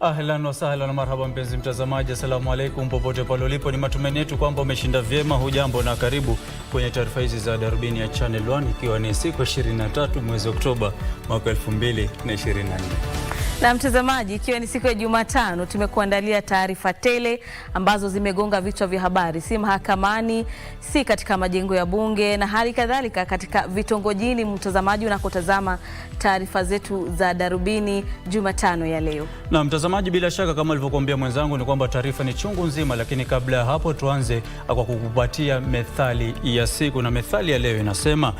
Ahlan wa sahlan na marhaba mpenzi mtazamaji, asalamu alaykum popote pale ulipo. Ni matumaini yetu kwamba umeshinda vyema. Hujambo na karibu kwenye taarifa hizi za Darubini ya Channel 1, ikiwa ni siku 23 mwezi Oktoba mwaka 2024. Na mtazamaji, ikiwa ni siku ya Jumatano, tumekuandalia taarifa tele ambazo zimegonga vichwa vya habari, si mahakamani, si katika majengo ya bunge na hali kadhalika katika vitongojini. Mtazamaji unakotazama taarifa zetu za Darubini Jumatano ya leo. Na mtazamaji, bila shaka kama alivyokuambia mwenzangu ni kwamba taarifa ni chungu nzima, lakini kabla ya hapo tuanze kwa kukupatia methali ya siku, na methali ya leo inasema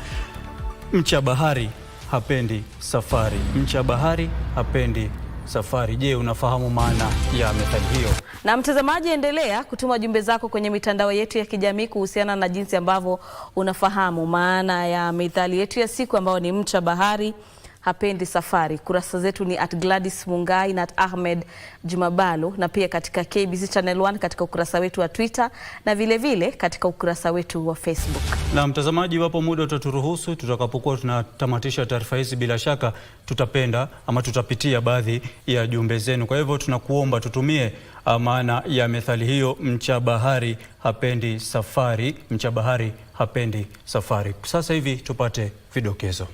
mcha bahari hapendi safari. Mcha bahari hapendi safari. Je, unafahamu maana ya methali hiyo? Na mtazamaji, endelea kutuma jumbe zako kwenye mitandao yetu ya kijamii kuhusiana na jinsi ambavyo unafahamu maana ya methali yetu ya siku ambayo ni mcha bahari hapendi safari. Kurasa zetu ni @Gladys Mungai na @Ahmed Juma Bhalo, na pia katika KBC Channel 1 katika ukurasa wetu wa Twitter na vile vile katika ukurasa wetu wa Facebook. Na mtazamaji, wapo muda utaturuhusu, tutakapokuwa tunatamatisha taarifa hizi, bila shaka tutapenda ama tutapitia baadhi ya jumbe zenu. Kwa hivyo tunakuomba tutumie maana ya methali hiyo, mcha bahari hapendi safari. Mcha bahari hapendi safari. Sasa hivi tupate vidokezo.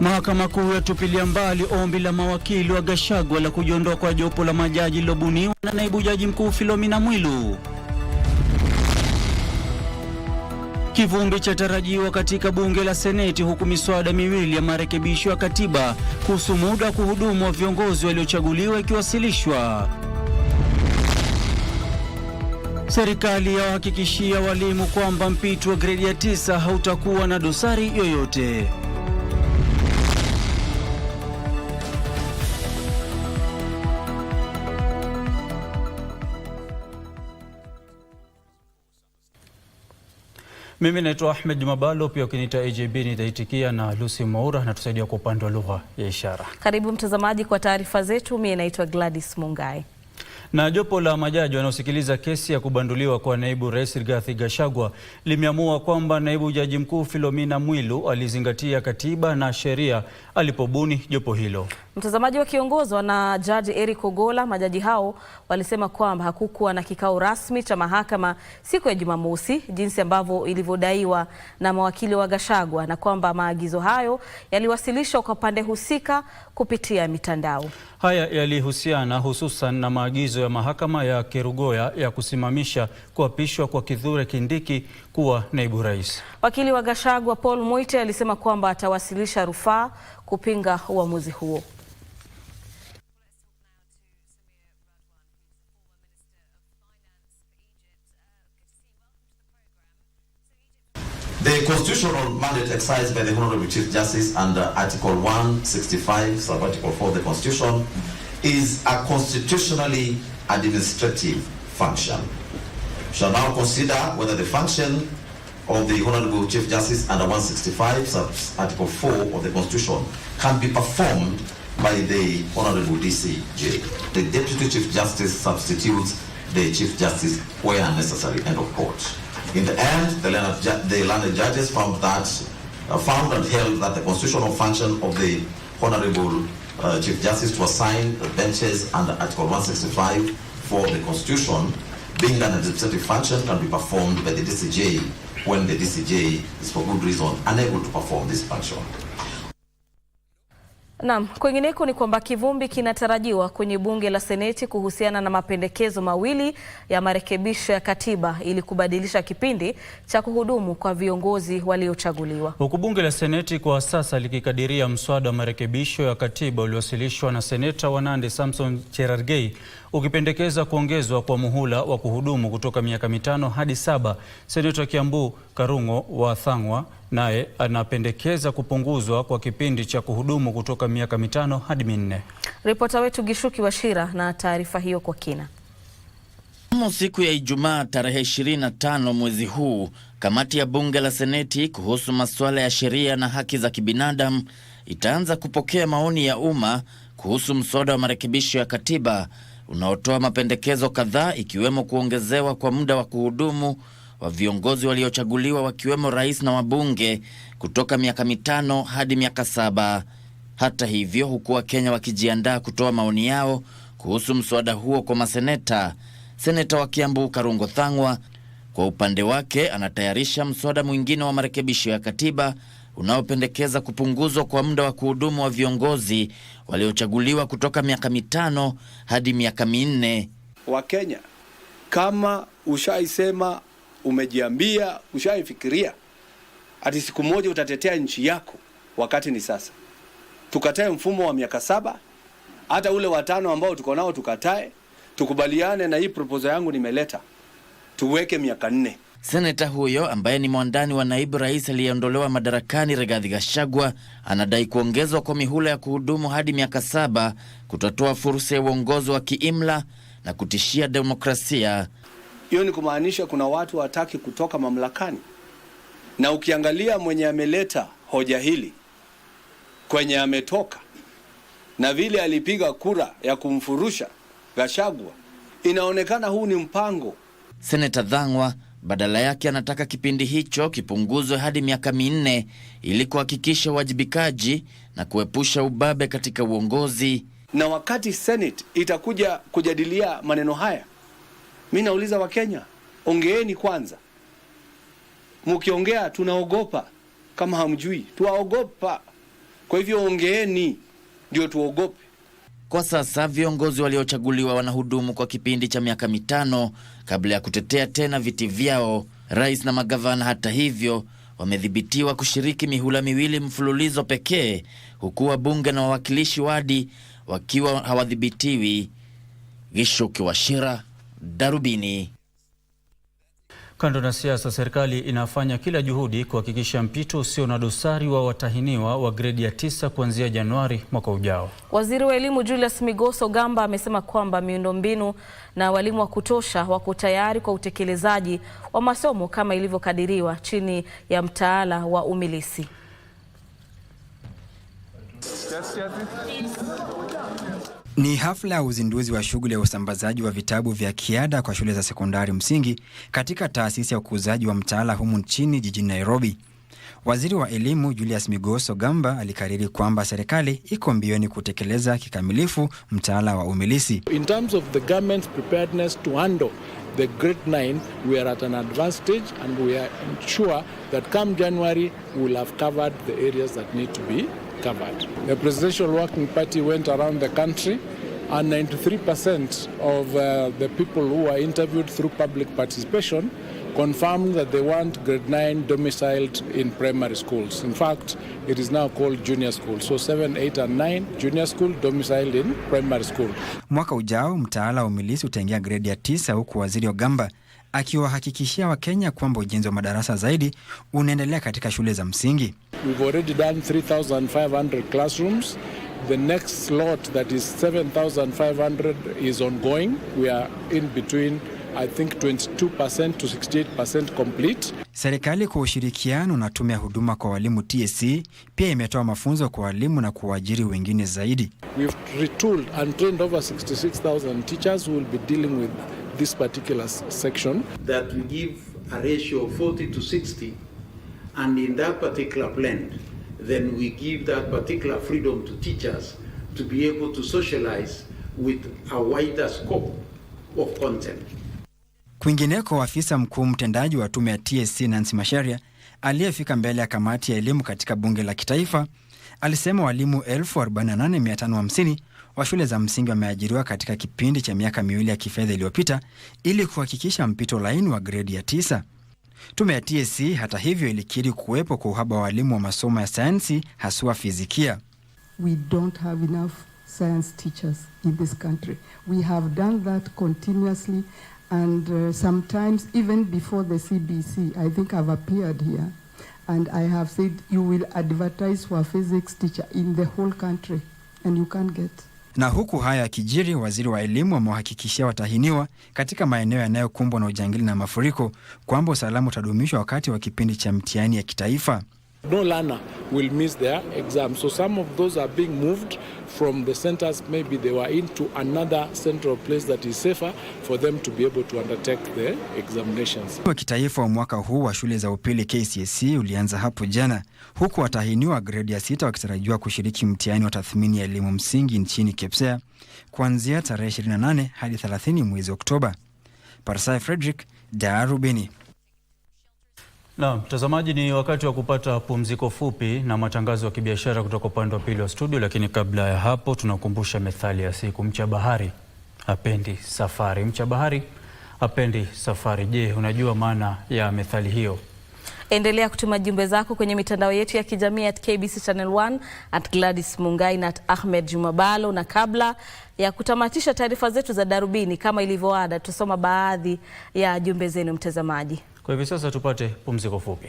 Mahakama Kuu yatupilia mbali ombi la mawakili wa Gachagua la kujiondoa kwa jopo la majaji lilobuniwa na naibu jaji mkuu Philomena Mwilu. Kivumbi cha tarajiwa katika bunge la Seneti, huku miswada miwili ya marekebisho ya katiba kuhusu muda wa kuhudumu wa viongozi waliochaguliwa ikiwasilishwa. Serikali yawahakikishia walimu kwamba mpito wa gredi ya 9 hautakuwa na dosari yoyote. Mimi naitwa Ahmed Juma Bhalo, pia ukiniita AJB nitaitikia, na Lucy Maura na tusaidia kwa upande wa lugha ya ishara. Karibu mtazamaji kwa taarifa zetu. Mimi naitwa Gladys Mungai. Na jopo la majaji wanaosikiliza kesi ya kubanduliwa kwa naibu rais Rigathi Gachagua limeamua kwamba naibu jaji mkuu Philomena Mwilu alizingatia katiba na sheria alipobuni jopo hilo. Mtazamaji, wakiongozwa na Jaji Eric Ogola, majaji hao walisema kwamba hakukuwa na kikao rasmi cha mahakama siku ya Jumamosi jinsi ambavyo ilivyodaiwa na mawakili wa Gachagua, na kwamba maagizo hayo yaliwasilishwa kwa pande husika kupitia mitandao. Haya yalihusiana hususan na maagizo ya mahakama ya Kerugoya ya kusimamisha kuapishwa kwa Kithure Kindiki kuwa naibu rais. Wakili wa Gachagua Paul Moite alisema kwamba atawasilisha rufaa kupinga uamuzi huo. The constitutional mandate exercised by the Honorable Chief Justice under Article 165, sub-article 4 of the Constitution, is a constitutionally administrative function. We shall now consider whether the function of the Honorable Chief Justice under 165, sub-article 4 of the Constitution, can be performed by the Honorable DCJ. The Deputy Chief Justice substitutes the Chief Justice where necessary. End of quote. In the end, the learned judges found and held that the constitutional function of the Honorable Chief Justice to assign the benches under Article 165 for the Constitution, being an administrative function, can be performed by the DCJ when the DCJ is for good reason unable to perform this function. Naam, kwingineko ni kwamba kivumbi kinatarajiwa kwenye bunge la Seneti kuhusiana na mapendekezo mawili ya marekebisho ya katiba ili kubadilisha kipindi cha kuhudumu kwa viongozi waliochaguliwa. Huku bunge la Seneti kwa sasa likikadiria mswada wa marekebisho ya katiba uliowasilishwa na seneta wa Nandi Samson Cherargei ukipendekeza kuongezwa kwa muhula wa kuhudumu kutoka miaka 5 hadi 7. Seneta Kiambu Karungo wa Thang'wa naye anapendekeza kupunguzwa kwa kipindi cha kuhudumu kutoka miaka 5 hadi 4. Ripota wetu Gishuki Washira na taarifa hiyo kwa kina. Siku ya Ijumaa tarehe 25 mwezi huu, kamati ya bunge la seneti kuhusu masuala ya sheria na haki za kibinadamu itaanza kupokea maoni ya umma kuhusu mswada wa marekebisho ya katiba unaotoa mapendekezo kadhaa, ikiwemo kuongezewa kwa muda wa kuhudumu wa viongozi waliochaguliwa wakiwemo rais na wabunge kutoka miaka 5 hadi miaka 7. Hata hivyo, huku Wakenya wakijiandaa kutoa maoni yao kuhusu mswada huo kwa maseneta, seneta wa Kiambu Karungo Thang'wa kwa upande wake anatayarisha mswada mwingine wa marekebisho ya katiba unaopendekeza kupunguzwa kwa muda wa kuhudumu wa viongozi waliochaguliwa kutoka miaka 5 hadi miaka 4. Wakenya, kama ushaisema, umejiambia, ushaifikiria ati siku moja utatetea nchi yako, wakati ni sasa. Tukatae mfumo wa miaka 7, hata ule wa 5 ambao tuko nao tukatae, tukubaliane na hii proposal yangu nimeleta, tuweke miaka 4. Seneta huyo ambaye ni mwandani wa naibu rais aliyeondolewa madarakani Rigathi Gachagua anadai kuongezwa kwa mihula ya kuhudumu hadi miaka 7 kutatoa fursa ya uongozi wa kiimla na kutishia demokrasia. Hiyo ni kumaanisha kuna watu wataki kutoka mamlakani. Na ukiangalia mwenye ameleta hoja hili kwenye ametoka na vile alipiga kura ya kumfurusha Gachagua, inaonekana huu ni mpango. Seneta Thang'wa badala yake anataka kipindi hicho kipunguzwe hadi miaka 4 ili kuhakikisha uwajibikaji na kuepusha ubabe katika uongozi. Na wakati Senate itakuja kujadilia maneno haya, mimi nauliza Wakenya, ongeeni kwanza. Mkiongea tunaogopa, kama hamjui tuwaogopa. Kwa hivyo ongeeni ndio tuogope. Kwa sasa viongozi waliochaguliwa wanahudumu kwa kipindi cha miaka 5 kabla ya kutetea tena viti vyao. Rais na magavana hata hivyo wamedhibitiwa kushiriki mihula 2 mfululizo pekee, huku wabunge na wawakilishi wadi wakiwa hawadhibitiwi. Gishuki Washira, Darubini. Kando na siasa, serikali inafanya kila juhudi kuhakikisha mpito usio na dosari wa watahiniwa wa gredi ya 9 kuanzia Januari mwaka ujao. Waziri wa Elimu Julius Migoso Gamba amesema kwamba miundombinu na walimu wa kutosha wako tayari kwa utekelezaji wa masomo kama ilivyokadiriwa chini ya mtaala wa umilisi. Ni hafla ya uzinduzi wa shughuli ya usambazaji wa vitabu vya kiada kwa shule za sekondari msingi katika taasisi ya ukuzaji wa mtaala humu nchini jijini Nairobi. Waziri wa Elimu Julius Migoso Gamba alikariri kwamba serikali iko mbioni kutekeleza kikamilifu mtaala wa umilisi. In terms of the government's preparedness to handle the grade 9, we are at an advanced stage and we are sure that come January we will have covered the areas that need to be covered. The Presidential Working Party went around the country and 93% of the people who were interviewed through public participation confirmed that they want grade 9 domiciled in primary schools. In fact, it is now called junior school. So 7, 8 and 9 junior school domiciled in primary school. Mwaka ujao mtaala wa umilisi utaingia gredi ya 9, huku waziri Gamba akiwahakikishia Wakenya kwamba ujenzi wa madarasa zaidi unaendelea katika shule za msingi. We've already done 3,500 classrooms. The next slot, that is 7,500, is ongoing. We are in between, I think, 22% to 68% complete. Serikali kwa ushirikiano na tume ya huduma kwa walimu TSC pia imetoa mafunzo kwa walimu na kuajiri wengine zaidi. We've retooled and trained over 66,000 teachers who will be dealing with this particular section. That we give a ratio of 40 to 60, and in that particular blend, then we give that particular freedom to teachers to be able to socialize with a wider scope of content. Kwingineko, afisa mkuu mtendaji wa tume ya TSC Nancy Macharia aliyefika mbele ya kamati ya elimu katika bunge la kitaifa alisema walimu 48,550 wa shule za msingi wameajiriwa katika kipindi cha miaka 2 ya kifedha iliyopita ili kuhakikisha mpito laini wa gredi ya 9. Tume ya TSC hata hivyo ilikiri kuwepo kwa uhaba wa walimu wa masomo ya sayansi haswa fizikia. We don't have enough science teachers in this country. We have done that continuously, and sometimes even before the CBC, I think I've appeared here and I have said, you will advertise for a physics teacher in the whole country, and you can't get. Na huku haya yakijiri, waziri wa elimu amewahakikishia watahiniwa katika maeneo yanayokumbwa na ujangili na mafuriko kwamba usalama utadumishwa wakati wa kipindi cha mtihani ya kitaifa. No learner will miss their exam. So some of those are being moved from the centers. Maybe they were into another central place that is safer for them to be able to undertake the examinations. Wa kitaifa wa mwaka huu wa shule za upili KCSE ulianza hapo jana, huku watahiniwa grade ya 6 wakitarajiwa kushiriki mtihani wa tathmini ya elimu msingi nchini KPSEA kuanzia tarehe 28 hadi 30 mwezi Oktoba. Parsai Frederick, Darubini. Na mtazamaji, ni wakati wa kupata pumziko fupi na matangazo ya kibiashara kutoka upande wa pili wa studio, lakini kabla ya hapo tunakumbusha methali ya siku: mcha bahari hapendi safari. Mcha bahari hapendi safari. Je, unajua maana ya methali hiyo? Endelea kutuma jumbe zako kwenye mitandao yetu ya kijamii at KBC Channel 1, at Gladys Mungai na at Ahmed Juma Bhalo. Na kabla ya kutamatisha taarifa zetu za Darubini, kama ilivyoada, tusoma baadhi ya jumbe zenu mtazamaji. Kwa hivyo sasa tupate pumziko fupi.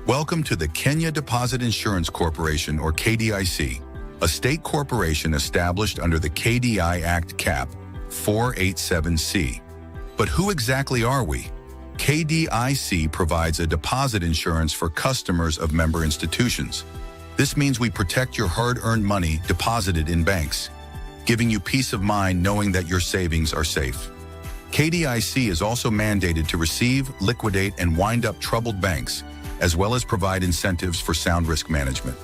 Welcome to the Kenya Deposit Insurance Corporation, or KDIC, a state corporation established under the KDI Act Cap 487C. But who exactly are we? KDIC provides a deposit insurance for customers of member institutions. This means we protect your hard-earned money deposited in banks, giving you peace of mind knowing that your savings are safe. KDIC is also mandated to receive, liquidate, and wind up troubled banks, as well as provide incentives for sound risk management.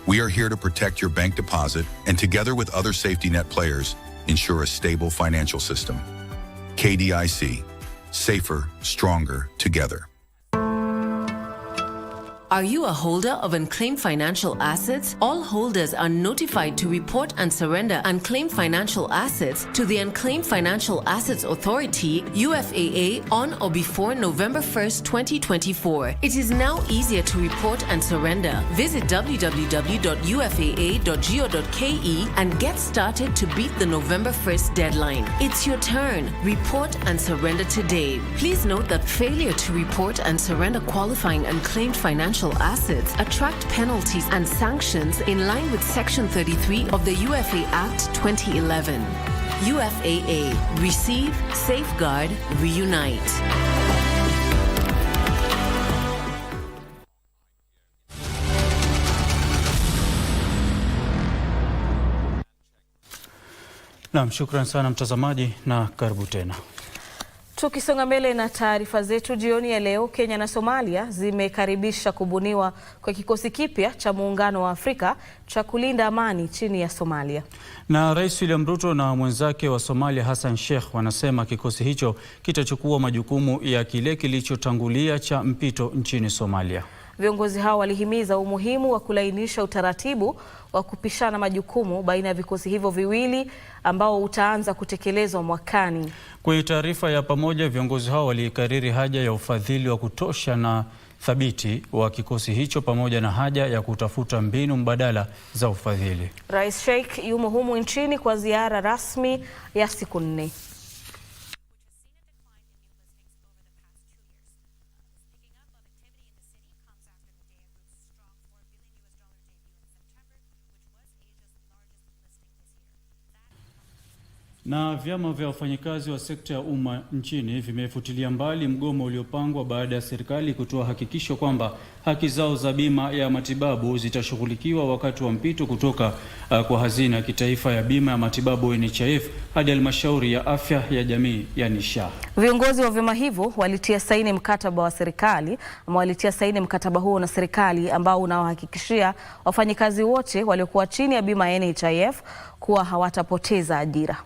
We are here to protect your bank deposit and, together with other safety net players, ensure a stable financial system. KDIC, safer, stronger, together. Are you a holder of unclaimed financial assets? All holders are notified to report and surrender unclaimed financial assets to the Unclaimed Financial Assets Authority, UFAA, on or before November 1st, 2024. It is now easier to report and surrender. Visit www.ufaa.go.ke and get started to beat the November 1st deadline. It's your turn. Report and surrender today. Please note that failure to report and surrender qualifying unclaimed financial assets attract penalties and sanctions in line with Section 33 of the UFA Act 2011. UFAA. Receive, safeguard, reunite. Naam, shukran sana mtazamaji na karibu tena. Tukisonga mbele na taarifa zetu jioni ya leo, Kenya na Somalia zimekaribisha kubuniwa kwa kikosi kipya cha Muungano wa Afrika cha kulinda amani chini ya Somalia. Na Rais William Ruto na mwenzake wa Somalia Hassan Sheikh wanasema kikosi hicho kitachukua majukumu ya kile kilichotangulia cha mpito nchini Somalia. Viongozi hao walihimiza umuhimu wa kulainisha utaratibu wa kupishana majukumu baina ya vikosi hivyo viwili ambao utaanza kutekelezwa mwakani. Kwenye taarifa ya pamoja, viongozi hao walikariri haja ya ufadhili wa kutosha na thabiti wa kikosi hicho pamoja na haja ya kutafuta mbinu mbadala za ufadhili. Rais Sheikh yumo humu nchini kwa ziara rasmi ya siku 4. Na vyama vya wafanyikazi wa sekta ya umma nchini vimefutilia mbali mgomo uliopangwa baada ya serikali kutoa hakikisho kwamba haki zao za bima ya matibabu zitashughulikiwa wakati wa mpito kutoka kwa hazina ya kitaifa ya bima ya matibabu NHIF hadi halmashauri ya afya ya jamii yani SHA. Viongozi wa vyama hivyo walitia saini mkataba wa serikali huo na serikali ambao unawahakikishia wafanyikazi wote waliokuwa chini ya bima ya NHIF kuwa hawatapoteza ajira.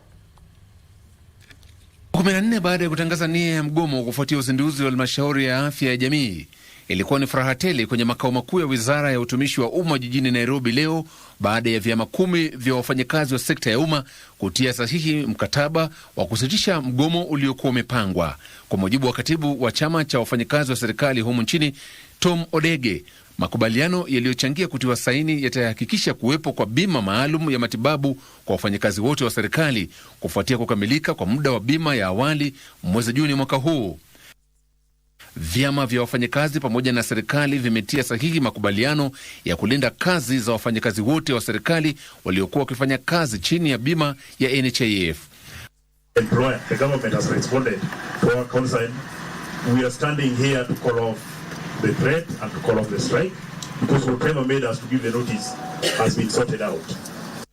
14 baada ya kutangaza nia ya mgomo kufuatia uzinduzi wa halmashauri ya afya ya jamii Ilikuwa ni furaha tele kwenye makao makuu ya Wizara ya Utumishi wa Umma jijini Nairobi leo baada ya vyama 10 vya wafanyakazi wa sekta ya umma kutia sahihi mkataba wa kusitisha mgomo uliokuwa umepangwa. Kwa mujibu wa katibu wa chama cha wafanyakazi wa serikali humu nchini, Tom Odege, makubaliano yaliyochangia kutiwa saini yatahakikisha kuwepo kwa bima maalum ya matibabu kwa wafanyakazi wote wa serikali kufuatia kukamilika kwa muda wa bima ya awali mwezi Juni mwaka huu. Vyama vya wafanyakazi pamoja na serikali vimetia sahihi makubaliano ya kulinda kazi za wafanyakazi wote wa serikali waliokuwa wakifanya kazi chini ya bima ya NHIF. Employer, the government has responded to our concern. We are standing here to call off the threat and to call off the strike because whatever made us to give the notice has been sorted out.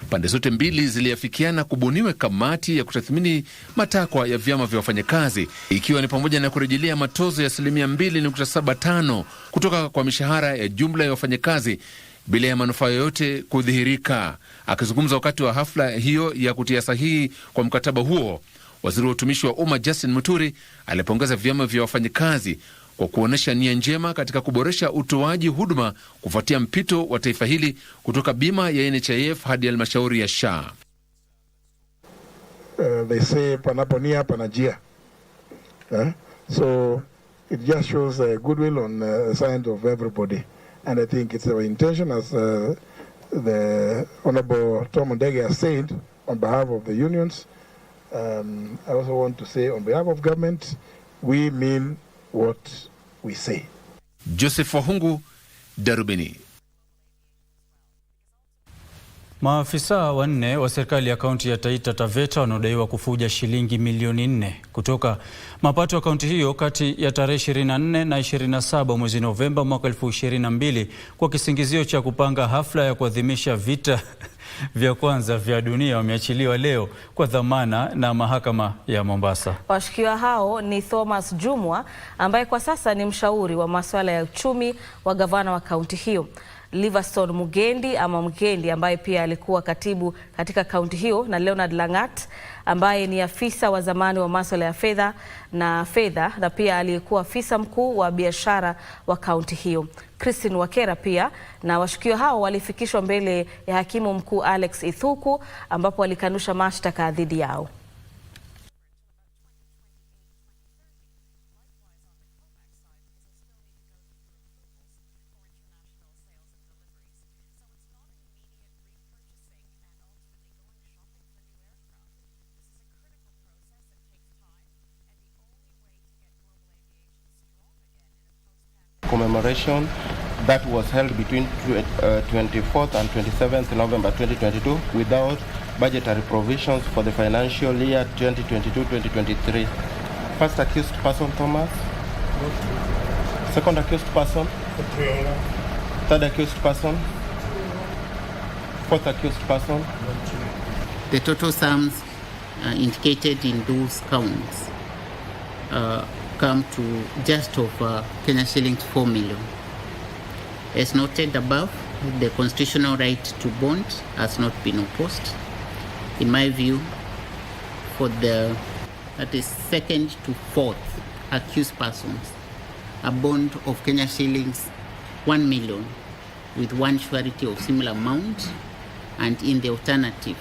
Pande zote mbili ziliafikiana kubuniwe kamati ya kutathmini matakwa ya vyama vya wafanyakazi, ikiwa ni pamoja na kurejelea matozo ya 2.75 kutoka kwa mishahara ya jumla ya wafanyakazi bila ya manufaa yoyote kudhihirika. Akizungumza wakati wa hafla hiyo ya kutia sahihi kwa mkataba huo, waziri wa utumishi wa umma Justin Muturi alipongeza vyama vya wafanyakazi kwa kuonesha nia njema katika kuboresha utoaji huduma kufuatia mpito wa taifa hili kutoka bima ya NHIF hadi halmashauri ya SHA. They say panapo nia panajia. So it just shows goodwill on the side of everybody. And I think it's our intention, as the Honorable Tom Odege has said, on behalf of the unions. I also want to say on behalf of government, we mean what we say. Joseph Wahungu, Darubini. Maafisa 4 wa serikali ya kaunti ya Taita Taveta wanaodaiwa kufuja shilingi milioni 4 kutoka mapato ya kaunti hiyo kati ya tarehe 24 na 27 mwezi Novemba mwaka 2022 kwa kisingizio cha kupanga hafla ya kuadhimisha vita vya kwanza vya dunia wameachiliwa leo kwa dhamana na mahakama ya Mombasa. Washukiwa hao ni Thomas Juma ambaye kwa sasa ni mshauri wa masuala ya uchumi wa gavana wa kaunti hiyo, Livingstone Mugendi ambaye pia alikuwa katibu katika kaunti hiyo, na Leonard Langat ambaye ni afisa wa zamani wa masuala ya fedha na pia aliyekuwa afisa mkuu wa biashara wa kaunti hiyo, Christine Wakera pia. Na washukiwa hao walifikishwa mbele ya hakimu mkuu Alex Ithuku ambapo walikanusha mashtaka dhidi yao. Commemoration that was held between 24th and 27th November 2022 without budgetary provisions for the financial year 2022-2023. First accused person Thomas, second accused person, third accused person, fourth accused person. The total sums indicated in those counts come to just over Kenya shillings 4 million. As noted above, the constitutional right to bond has not been opposed. In my view, for the second to fourth accused persons, a bond of Kenya shillings 1 million with one surety of similar amount, and in the alternative,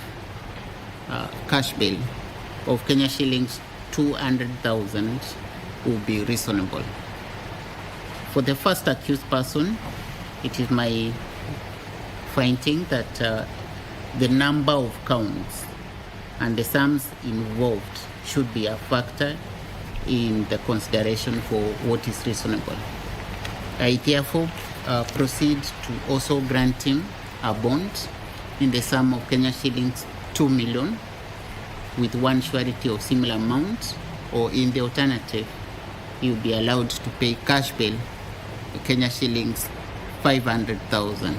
cash bail of Kenya shillings 200,000 will be reasonable. For the first accused person, it is my finding that the number of counts and the sums involved should be a factor in the consideration for what is reasonable. I therefore proceed to also grant him a bond in the sum of Kenya shillings 2 million with one surety of similar amount, or in the alternative, he will be allowed to pay cash bail Kenya shillings 500,000.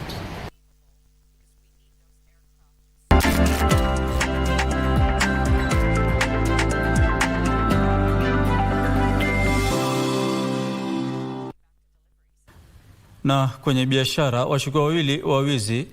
Na kwenye biashara, washukiwa wawili wa wizi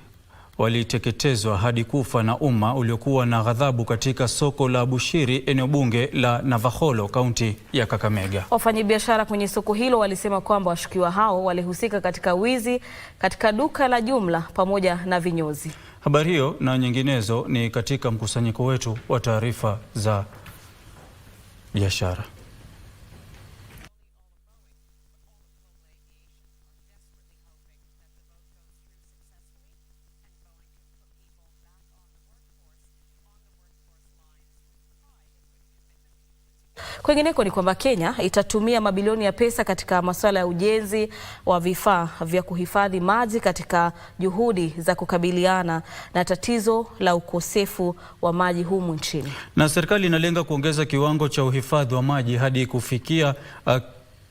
waliteketezwa hadi kufa na umma uliokuwa na ghadhabu katika soko la Bushiri, eneo bunge la Navakholo, kaunti ya Kakamega. Wafanyabiashara kwenye soko hilo walisema kwamba washukiwa hao walihusika katika wizi katika duka la jumla pamoja na vinyozi. Habari hiyo na nyinginezo ni katika mkusanyiko wetu wa taarifa za biashara. Kwingineko ni kwamba Kenya itatumia mabilioni ya pesa katika masuala ya ujenzi wa vifaa vya kuhifadhi maji katika juhudi za kukabiliana na tatizo la ukosefu wa maji humu nchini. Na serikali inalenga kuongeza kiwango cha uhifadhi wa maji hadi kufikia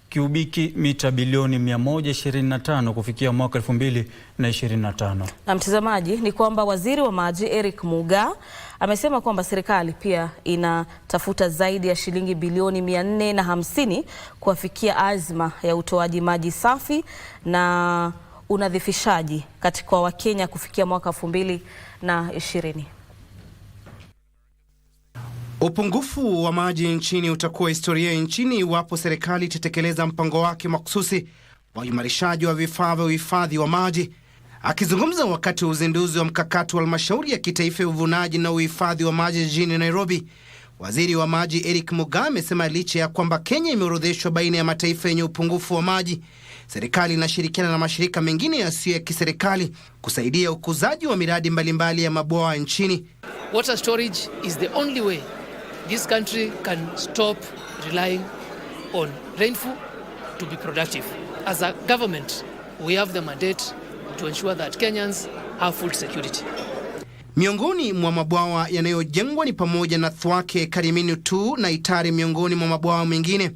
kiubiki mita bilioni 125 kufikia mwaka 2025. Na mtazamaji, ni kwamba waziri wa maji Eric Muga amesema kwamba serikali pia inatafuta zaidi ya shilingi bilioni 450 kuafikia azma ya utoaji maji safi na unadhifishaji katika Wakenya kufikia mwaka 2020. Upungufu wa maji nchini utakuwa historia nchini iwapo serikali itatekeleza mpango wake makhsusi wa uimarishaji wa vifaa vya uhifadhi wa maji. Akizungumza wakati wa uzinduzi wa mkakati wa halmashauri ya kitaifa ya uvunaji na uhifadhi wa maji jijini Nairobi, waziri wa maji Eric Muga amesema licha ya kwamba Kenya imeorodheshwa baina ya mataifa yenye upungufu wa maji, serikali inashirikiana na mashirika mengine yasiyo ya kiserikali kusaidia ukuzaji wa miradi mbalimbali ya mabwawa nchini. Water storage is the only way this country can stop relying on rainfall to be productive. As a government, we have the mandate to ensure that Kenyans have food security. Miongoni mwa mabwawa yanayojengwa ni pamoja na Thwake, Karimini 2 na Itari miongoni mwa mabwawa mengine.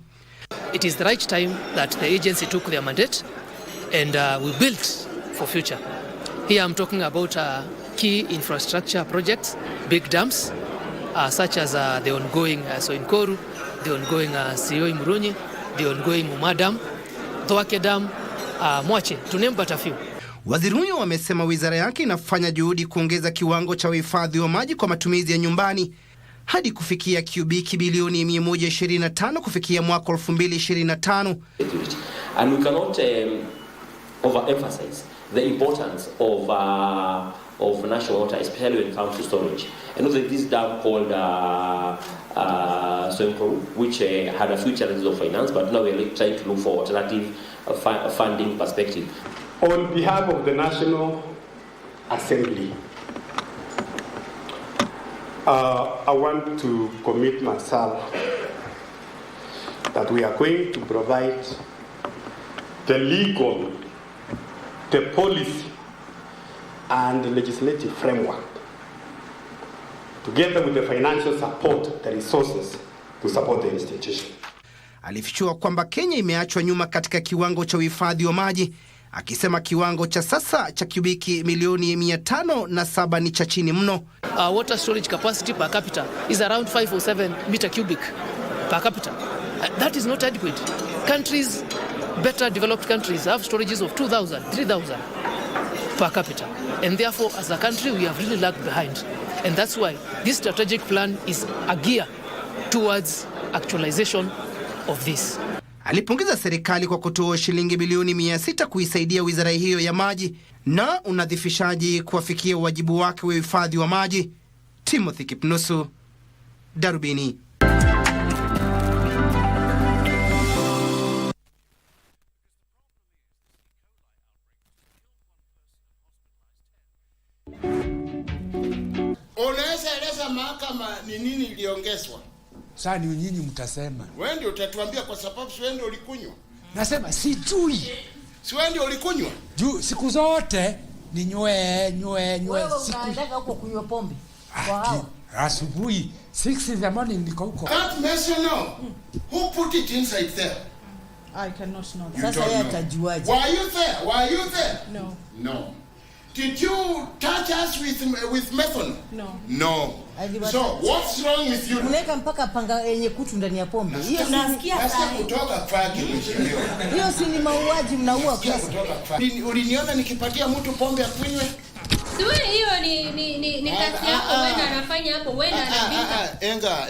It is the right time that the agency took their mandate and we built for future. Here I'm talking about key infrastructure projects, big dams, such as the ongoing Soinkoru, the ongoing Sioi Murunyi, the ongoing Umadam, Thwake Dam, Mwache, to name but a few. Waziri huyo amesema wizara yake inafanya juhudi kuongeza kiwango cha uhifadhi wa maji kwa matumizi ya nyumbani hadi kufikia kiubiki bilioni 125 kufikia mwaka 2025. And we cannot overemphasize the importance of national water, especially when it comes to storage. I know that this dam called Soinkoru, which had a few challenges of finance, but now we're trying to look for alternative funding perspective. On behalf of the National Assembly, I want to commit myself that we are going to provide the legal, the policy, and the legislative framework, together with the financial support, the resources to support the institution. Alifichua kwamba Kenya imeachwa nyuma katika kiwango cha uhifadhi wa maji, akisema kiwango cha sasa cha kubiki milioni 507 ni cha chini mno. Water storage capacity per capita is around 5 or 7 meter cubic per capita. That is not adequate. Countries, better developed countries, have storages of 2,000, 3,000 per capita. And therefore, as a country, we have really lagged behind. And that's why this strategic plan is a gear towards actualization of this. Alipongeza serikali kwa kutoa shilingi bilioni 600 kuisaidia wizara hiyo ya maji na unadhifishaji kuafikia wajibu wake wa uhifadhi wa maji. Timothy Kipnusu, Darubini. Unaweza eleza mahakama ni nini iliongezwa? Sasa ni nyinyi mtasema. Wewe ndio utatuambia kwa sababu si wewe ndio ulikunywa. Nasema sijui. Si wewe ndio ulikunywa? Juu siku zote ni nywe. Wewe unaandaga huko kunywa pombe. Wow. Asubuhi 6 in the morning niko huko. That mess you know. Who put it inside there? I cannot know. Sasa yeye atajuaje? Were you there? Were you there? No. No. Did you touch us with methanol? No. No. So what's wrong with you? Unaweka mpaka panga yenye kutu ndani ya pombe. Hiyo unasikia kutoka kwake mheshimiwa. Hiyo si ni mauaji, mnaua kesi. Uliniona nikipatia mtu pombe akunywe? Siwe hiyo ni kazi yako, wewe anafanya hapo, wewe anaandika.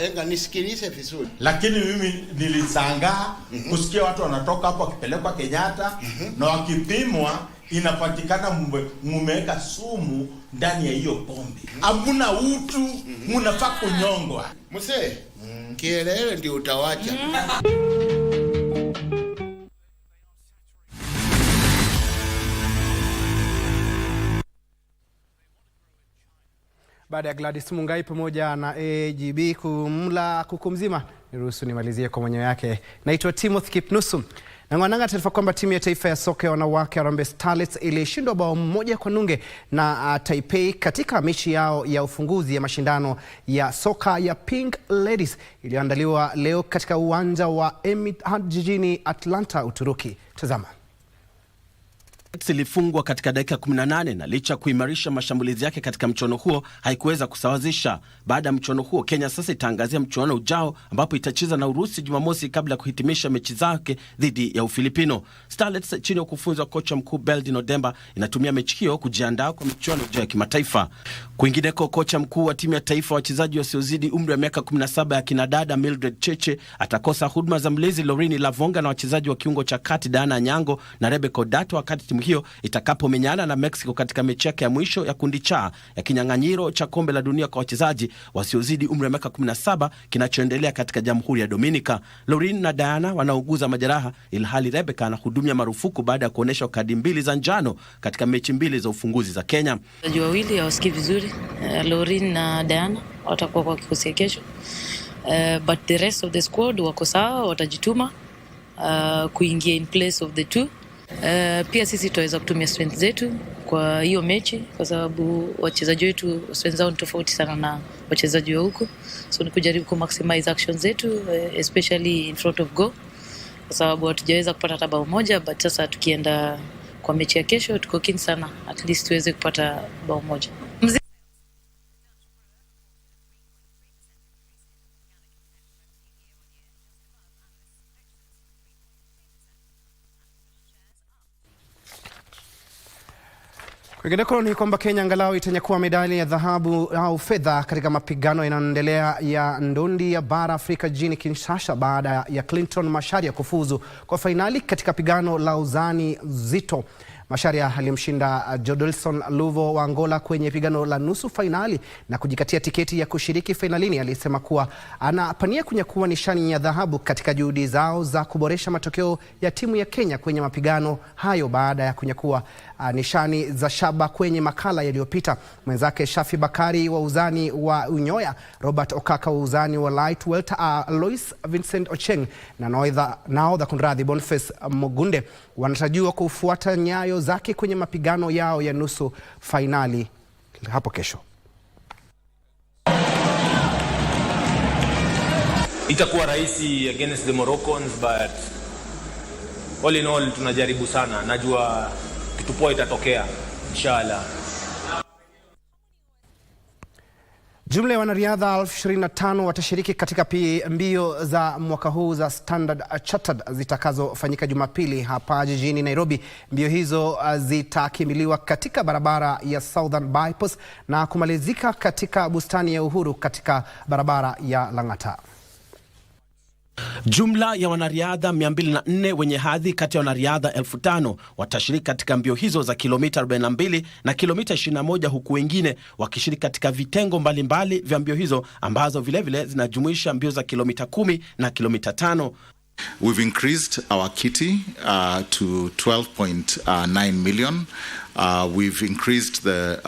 Enga nisikilize vizuri. Lakini mimi nilisangaa kusikia watu wanatoka hapo wakipelekwa Kenyatta na wakipimwa inapatikana mumeweka sumu ndani ya hiyo pombe. Hamuna utu, mnafaa kunyongwa. Mzee, kielele ndio utawacha. Baada ya Gladys Mungai pamoja na AGB kumla kuku mzima, niruhusu nimalizie kwa mwenyewe yake. Naitwa Timothy Kipnusu. Na ngwananga taarifa kwamba timu ya taifa ya soka ya wanawake Harambee Starlets ilishindwa bao 1-0 na Taipei katika mechi yao ya ufunguzi ya mashindano ya soka ya Pink Ladies iliyoandaliwa leo katika uwanja wa Ahmed jijini Atlanta, Uturuki. Tazama. Ilifungwa katika dakika 18 na licha kuimarisha mashambulizi yake katika mchuano huo haikuweza kusawazisha. Baada ya mchuano huo, Kenya sasa itaangazia mchuano ujao ambapo itacheza na Urusi Jumamosi kabla ya kuhitimisha mechi zake dhidi ya Ufilipino. Starlets chini ya ukufunzi wa kocha mkuu Beldin Odemba inatumia mechi hiyo kujiandaa kwa michuano ya kimataifa. Kwingineko, kocha mkuu wa timu ya taifa wachezaji wasiozidi umri wa miaka 17 ya kinadada Mildred Cheche atakosa huduma za mlezi Lorini Lavonga na wachezaji wa kiungo cha kati Diana Nyango na Rebecca Odato wakati timu hiyo itakapomenyana na Mexico katika mechi yake ya mwisho ya kundi cha ya kinyang'anyiro cha kombe la dunia kwa wachezaji wasiozidi umri wa miaka 17 kinachoendelea katika Jamhuri ya Dominica. Lorin na Diana wanauguza majeraha ilhali Rebecca anahudumia marufuku baada ya kuonesha kadi 2 za njano katika mechi 2 za ufunguzi za Kenya. Wachezaji wawili hawasikii vizuri. Lorin na Diana watakuwa kwa kikosi kesho. But the rest of the squad wako sawa, watajituma kuingia in place of the two. Pia sisi tutaweza kutumia strength zetu kwa hiyo mechi kwa sababu wachezaji wetu strength zao ni tofauti sana na wachezaji wa huko. So ni kujaribu ku maximize actions zetu especially in front of goal kwa sababu hatujaweza kupata hata bao moja, but sasa tukienda kwa mechi ya kesho tuko keen sana at least tuweze kupata bao moja. Kwingineko ni kwamba Kenya angalau itanyakua medali ya dhahabu au fedha katika mapigano yanayoendelea ya ndondi ya bara Afrika jijini Kinshasa baada ya Clinton Macharia kufuzu kwa fainali katika pigano la uzani zito. Macharia alimshinda Judicial Luvo wa Angola kwenye pigano la nusu fainali na kujikatia tiketi ya kushiriki finalini. Alisema kuwa anapania kunyakua nishani ya dhahabu katika juhudi zao za kuboresha matokeo ya timu ya Kenya kwenye mapigano hayo baada ya kunyakua nishani za shaba kwenye makala yaliyopita. Mwenzake Shafi Bakari wa uzani wa unyoya, Robert Okaka wa uzani wa lightweight, Lois Vincent Ocheng na naodha kunradhi Boniface Mugunde wanatarajiwa kufuata nyayo zake kwenye mapigano yao ya nusu fainali hapo kesho. Itakuwa rahisi against the Moroccans, but all in all tunajaribu sana. Najua kitu poa itatokea inshallah. Jumla ya wanariadha 25,000 watashiriki katika mbio za mwaka huu za Standard Chartered zitakazofanyika Jumapili hapa jijini Nairobi. Mbio hizo zitakimbiliwa katika barabara ya Southern Bypass na kumalizika katika bustani ya Uhuru katika barabara ya Lang'ata. Jumla ya wanariadha 204 wenye hadhi kati ya wanariadha 5,000 watashiriki katika mbio hizo za kilomita 42 na kilomita 21, huku wengine wakishiriki katika vitengo mbalimbali vya mbio hizo ambazo vilevile zinajumuisha mbio za kilomita 10 na kilomita 5. We've increased our kitty to 12.9 million. We've increased the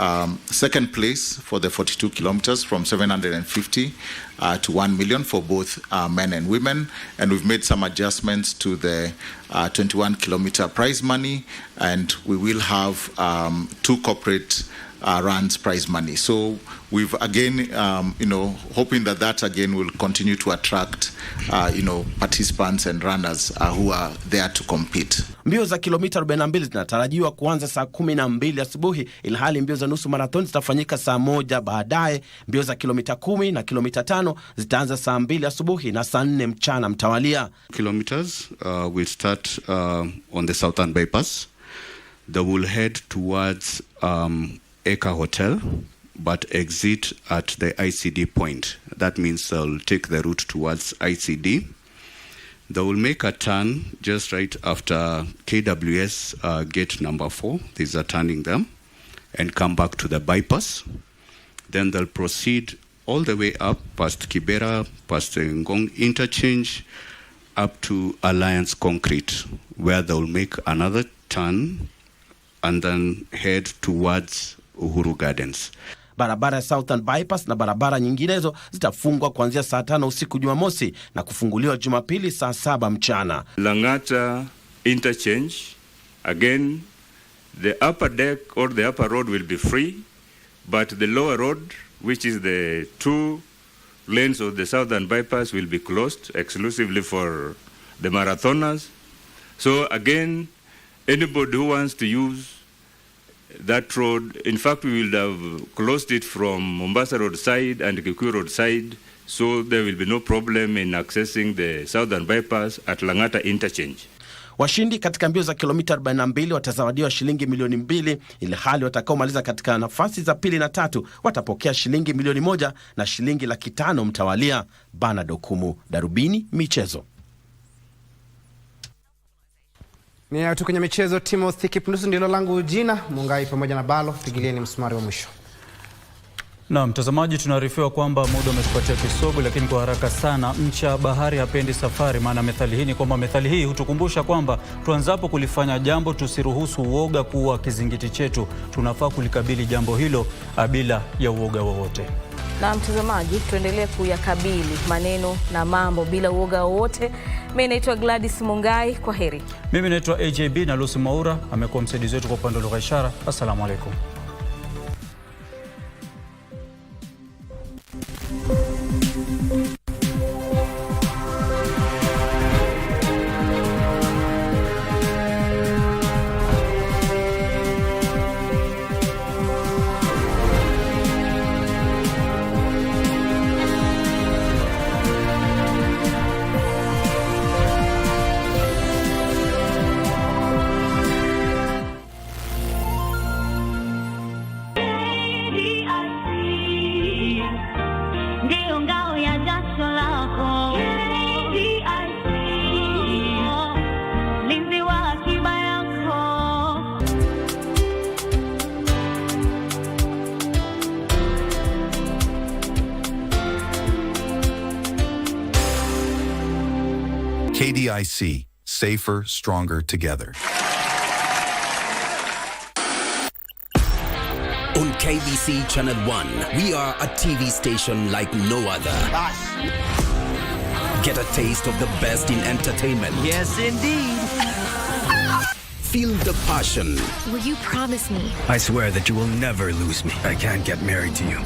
second place for the 42 kilometers from 750 to 1 million for both men and women. And we've made some adjustments to the 21 kilometer prize money. And we will have 2 corporate runs prize money. So we've again, hoping that again will continue to attract, participants and runners who are there to compete. Mbio za kilomita 42 zinatarajiwa kuanza saa 12 asubuhi, ilhali mbio za nusu marathon zitafanyika saa 1 baadaye. Mbio za kilomita 10 na kilomita 5 zitaanza saa 2 asubuhi na saa 4 mchana mtawalia. Kilometers will start on the Southern Bypass. They will head towards Eka Hotel, but exit at the ICD point. That means they'll take the route towards ICD. They will make a turn just right after KWS gate number 4. There's a turning them, and come back to the bypass. Then they'll proceed all the way up past Kibera, past Ngong interchange, up to Alliance Concrete, where they'll make another turn and then head towards Uhuru Gardens. Barabara ya Southern Bypass na barabara nyinginezo zitafungwa kuanzia saa 5 usiku Jumamosi na kufunguliwa Jumapili saa 7 mchana. Langata interchange, again, the upper deck or the upper road will be free, but the lower road, which is the 2 lanes of the Southern Bypass, will be closed exclusively for the marathoners. So again, anybody who wants to use that road, in fact, we will have closed it from Mombasa Road side and Kikuyu Road side, so there will be no problem in accessing the Southern Bypass at Langata interchange. Washindi katika mbio za kilomita 42 watazawadiwa shilingi milioni 2, ili hali watakaomaliza katika nafasi za 2 na 3 watapokea shilingi milioni 1 na shilingi 500,000 mtawalia. Bana Dokumu, Darubini Michezo. Ni tu kwenye michezo. Timothy Kipnusu ndilo langu jina. Mungai pamoja na Bhalo, pigilieni msumari wa mwisho. Na mtazamaji, tunaarifiwa kwamba muda umetupatia kisogo, lakini kwa haraka sana, mcha bahari hapendi safari. Maana methali hii ni kwamba methali hii hutukumbusha kwamba tuanzapo kulifanya jambo tusiruhusu uoga kuwa kizingiti chetu. Tunafaa kulikabili jambo hilo bila ya uoga wowote. Na mtazamaji, tuendelee kuyakabili maneno na mambo bila uoga wowote. Mimi naitwa Gladys Mungai, kwa heri. Mimi naitwa AJB na Lucy Maura amekuwa msaidizi wetu kwa upande wa lugha ishara. Assalamu alaikum. KDIC, safer, stronger together. On KBC Channel 1, we are a TV station like no other. Get a taste of the best in entertainment. Yes, indeed. Feel the passion. Will you promise me? I swear that you will never lose me. I can't get married to you.